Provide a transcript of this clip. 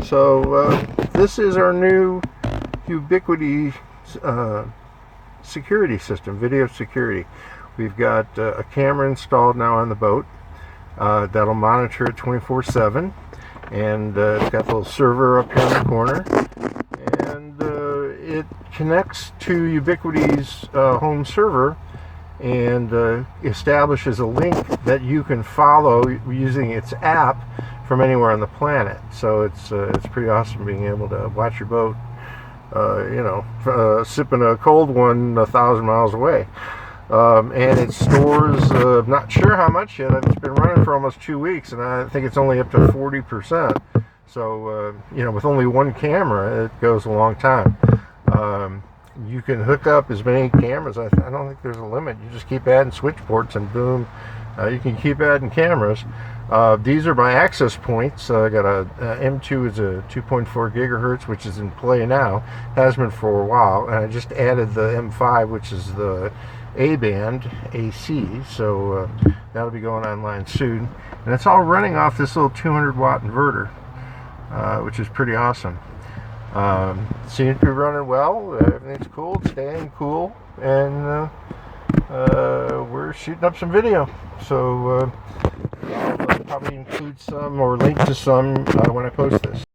So this is our new Ubiquiti security system, video security. We've got a camera installed now on the boat that'll monitor it 24/7, and it's got a little server up here in the corner, and it connects to Ubiquiti's home server and establishes a link that you can follow using its app from anywhere on the planet. So it's pretty awesome being able to watch your boat, sipping a cold one 1,000 miles away. And it stores, not sure how much yet. It's been running for almost 2 weeks, and I think it's only up to 40%. So, with only one camera, it goes a long time. You can hook up as many cameras. I don't think there's a limit. You just keep adding switch ports, and boom, you can keep adding cameras. These are my access points. I got a M2 is a 2.4 gigahertz, which is in play now. Has been for a while, and I just added the M5, which is the A-band AC. So that'll be going online soon, and it's all running off this little 200-watt inverter, which is pretty awesome. Seems to be running well. Everything's cool, staying cool, and we're shooting up some video. So I'll probably include some or link to some when I post this.